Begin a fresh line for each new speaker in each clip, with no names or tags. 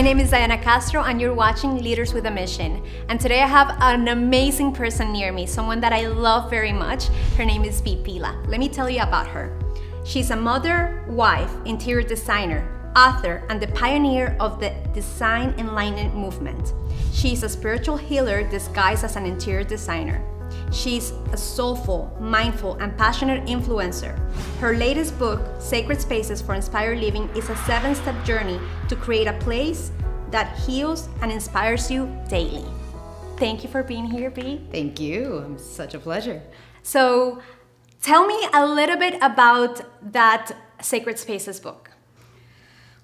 name is Diana Castro and you're watching Leaders with a Mission. And today I have an amazing person near me, someone that I love very much. Her name is Bea Pila. Let me tell you about her. She's a mother, wife, interior designer, author, and the pioneer of the Design Enlightenment movement. She's a spiritual healer disguised as an interior designer. She's a soulful, mindful, and passionate influencer. Her latest book, Sacred Spaces for Inspired Living, is a 7-step journey to create a place that heals and inspires you daily. Thank you for being here, Bea.
Thank you. It's such a pleasure.
So, tell me a little bit about that Sacred Spaces book.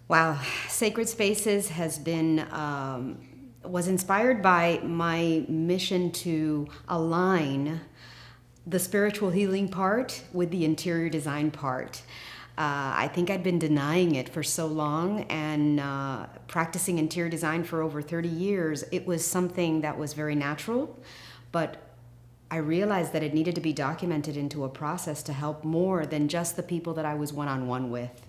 Wow, Sacred Spaces has been was inspired by my mission to align the spiritual healing part with the interior design part. I think I'd been denying it for so long, and practicing interior design for over 30 years, it was something that was very natural, but I realized that it needed to be documented into a process to help more than just the people that I was one-on-one with.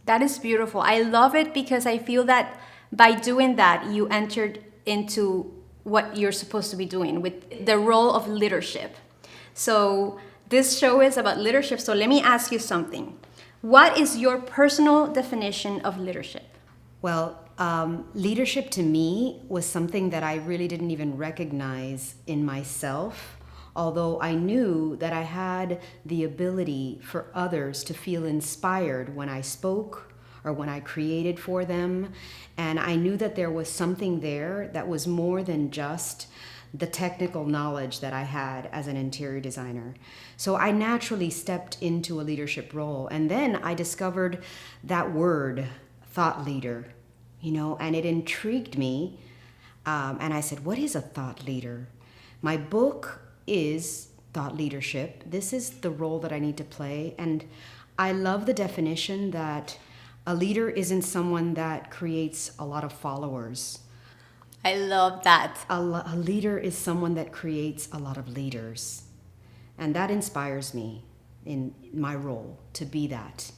That is beautiful. I love it because I feel that by doing that, you entered into what you're supposed to be doing with the role of leadership. So this show is about leadership. So let me ask you something. What is your personal definition of leadership?
Well, leadership to me was something that I really didn't even recognize in myself, although I knew that I had the ability for others to feel inspired when I spoke or when I created for them. And I knew that there was something there that was more than just the technical knowledge that I had as an interior designer. So I naturally stepped into a leadership role. And then I discovered that word, thought leader, and it intrigued me. And I said, what is a thought leader? My book is thought leadership. This is the role that I need to play. And I love the definition that a leader isn't someone that creates a lot of followers.
I love that.
A leader is someone that creates a lot of leaders. And that inspires me in my role to be that.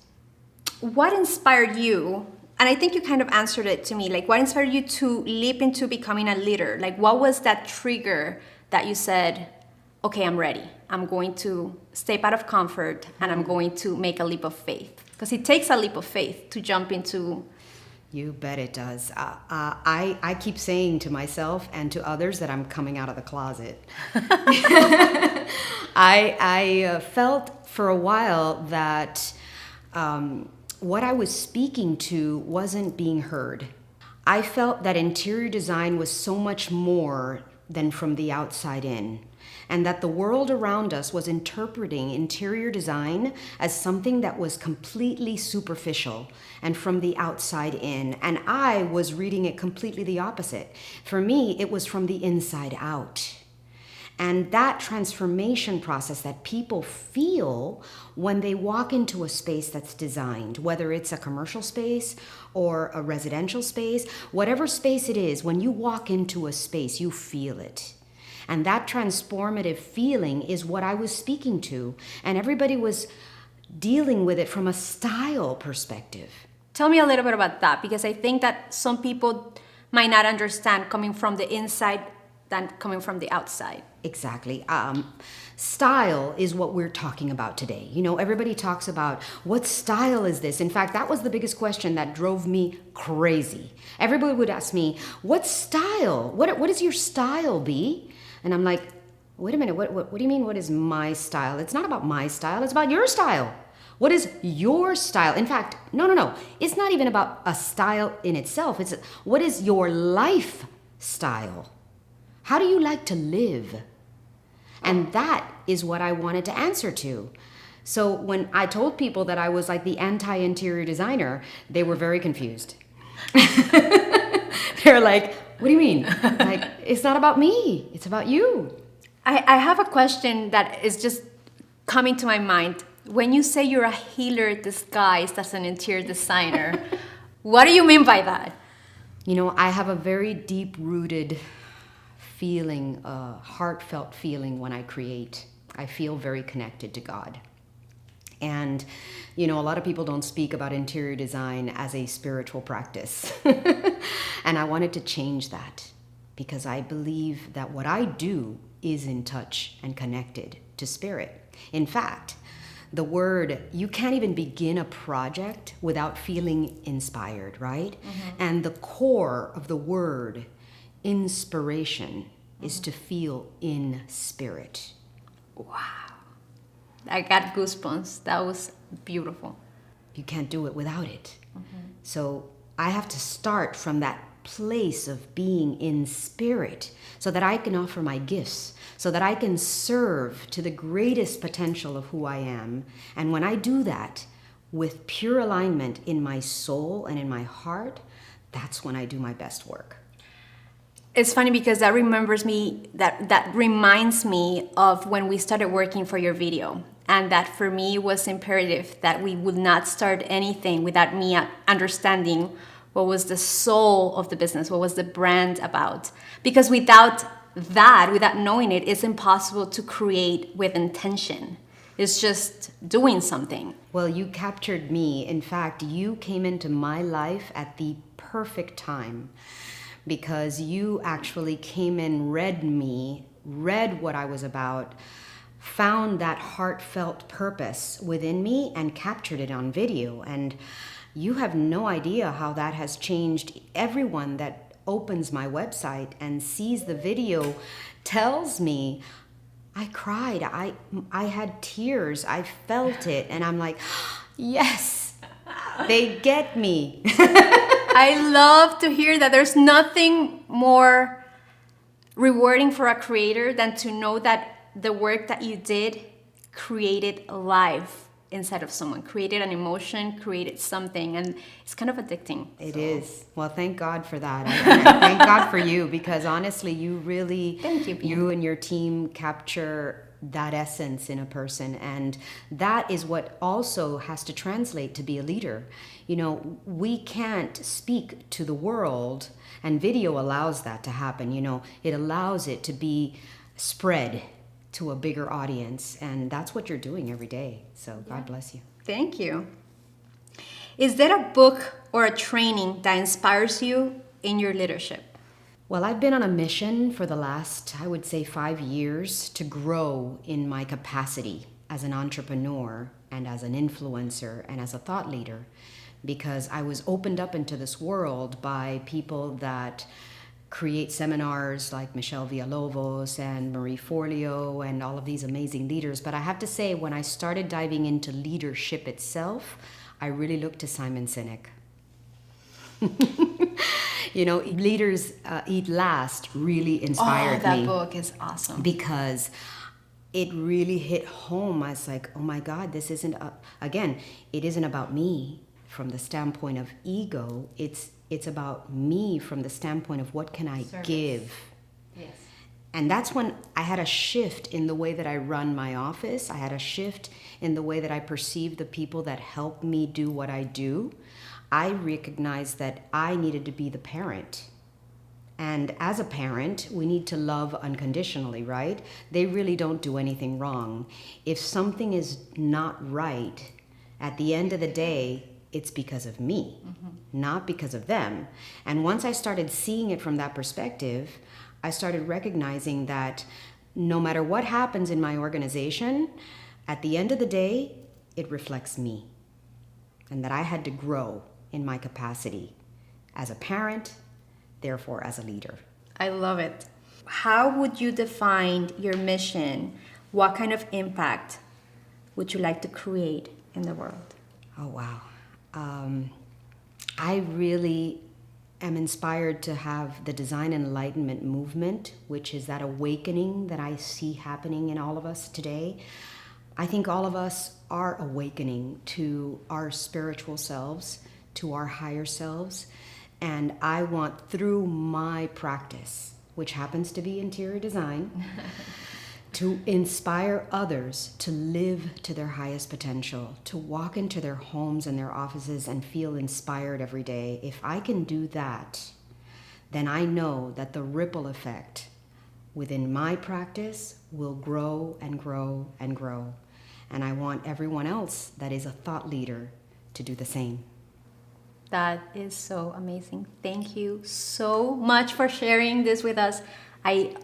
What inspired you? And I think you kind of answered it to me. Like, what inspired you to leap into becoming a leader? Like, what was that trigger that you said, okay, I'm ready. I'm going to step out of comfort and I'm going to make a leap of faith? Because it takes a leap of faith to jump into.
You bet it does. I keep saying to myself and to others that I'm coming out of the closet. I felt for a while that what I was speaking to wasn't being heard. I felt that interior design was so much more than from the outside in, and that the world around us was interpreting interior design as something that was completely superficial and from the outside in, and I was reading it completely the opposite. For me, it was from the inside out. And that transformation process that people feel when they walk into a space that's designed, whether it's a commercial space or a residential space, whatever space it is, when you walk into a space, you feel it. And that transformative feeling is what I was speaking to. And everybody was dealing with it from a style perspective.
Tell me a little bit about that, because I think that some people might not understand coming from the inside than coming from the outside.
Exactly. Style is what we're talking about today. Everybody talks about what style is this? In fact, that was the biggest question that drove me crazy. Everybody would ask me, what style? What is your style, Bea? And I'm like, wait a minute, what do you mean, what is my style? It's not about my style, it's about your style. What is your style? In fact, no. It's not even about a style in itself. It's what is your lifestyle? How do you like to live? And that is what I wanted to answer to. So when I told people that I was like the anti-interior designer, they were very confused. They're like, what do you mean? Like, it's not about me, it's about you.
I have a question that is just coming to my mind. When you say you're a healer disguised as an interior designer, what do you mean by that?
I have a very deep-rooted feeling, a heartfelt feeling when I create. I feel very connected to God. And, you know, a lot of people don't speak about interior design as a spiritual practice. And I wanted to change that because I believe that what I do is in touch and connected to spirit. In fact, the word, you can't even begin a project without feeling inspired, right? And the core of the word, inspiration, is to feel in spirit.
Wow. I got goosebumps. That was beautiful.
You can't do it without it. So I have to start from that place of being in spirit so that I can offer my gifts, so that I can serve to the greatest potential of who I am. And when I do that with pure alignment in my soul and in my heart, that's when I do my best work.
It's funny because that reminds me of when we started working for your video. And that for me it was imperative that we would not start anything without me understanding what was the soul of the business, what was the brand about. Because without that, without knowing it, it's impossible to create with intention. It's just doing something.
Well, you captured me. In fact, you came into my life at the perfect time because you actually came in, read what I was about, found that heartfelt purpose within me and captured it on video. And you have no idea how that has changed. Everyone that opens my website and sees the video tells me, I cried, I had tears, I felt it. And I'm like, yes, they get me.
I love to hear that. There's nothing more rewarding for a creator than to know that the work that you did created a life inside of someone, created an emotion, created something, and it's kind of addicting.
It is. Well, thank God for that. I thank God for you because honestly, you really,
thank you,
you and your team capture that essence in a person, and that is what also has to translate to be a leader. You know, we can't speak to the world, and video allows that to happen. You know, it allows it to be spread to a bigger audience, and that's what you're doing every day. So God bless you.
Thank you. Is there a book or a training that inspires you in your leadership?
Well, I've been on a mission for the last, I would say, 5 years to grow in my capacity as an entrepreneur and as an influencer and as a thought leader, because I was opened up into this world by people that create seminars like Michelle Villalobos and Marie Forleo and all of these amazing leaders. But I have to say, when I started diving into leadership itself, I really looked to Simon Sinek. You know, Leaders Eat Last really inspired me.
That book is awesome.
Because it really hit home. I was like, oh my God, this isn't, again, it isn't about me from the standpoint of ego. It's about me from the standpoint of what can I give.
Yes.
And that's when I had a shift in the way that I run my office. I had a shift in the way that I perceive the people that help me do what I do. I recognized that I needed to be the parent. And as a parent, we need to love unconditionally, right? They really don't do anything wrong. If something is not right, at the end of the day, it's because of me, not because of them. And once I started seeing it from that perspective, I started recognizing that no matter what happens in my organization, at the end of the day, it reflects me. And that I had to grow in my capacity as a parent, therefore as a leader.
I love it. How would you define your mission? What kind of impact would you like to create in the world?
Oh, wow. I really am inspired to have the design enlightenment movement, which is that awakening that I see happening in all of us today. I think all of us are awakening to our spiritual selves, to our higher selves. And I want, through my practice, which happens to be interior design, to inspire others to live to their highest potential, to walk into their homes and their offices and feel inspired every day. If I can do that, then I know that the ripple effect within my practice will grow and grow and grow. And I want everyone else that is a thought leader to do the same.
That is so amazing. Thank you so much for sharing this with us.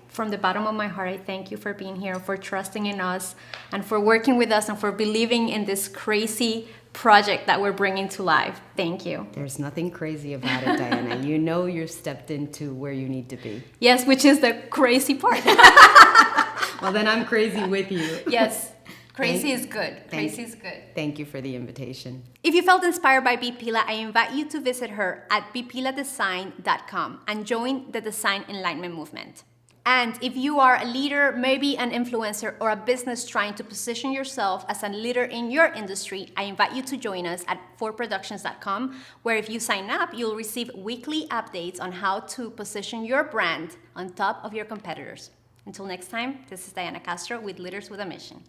From the bottom of my heart, I thank you for being here, for trusting in us, and for working with us, and for believing in this crazy project that we're bringing to life. Thank you.
There's nothing crazy about it, Diana. You know you've stepped into where you need to be.
Yes, which is the crazy part.
Well, then I'm crazy with you.
Yes, crazy is good. Crazy is good.
Thank you for the invitation.
If you felt inspired by Bea Pila, I invite you to visit her at bepiladesign.com and join the Design Enlightenment movement. And if you are a leader, maybe an influencer, or a business trying to position yourself as a leader in your industry, I invite you to join us at forproductions.com, where if you sign up, you'll receive weekly updates on how to position your brand on top of your competitors. Until next time, this is Diana Castro with Leaders with a Mission.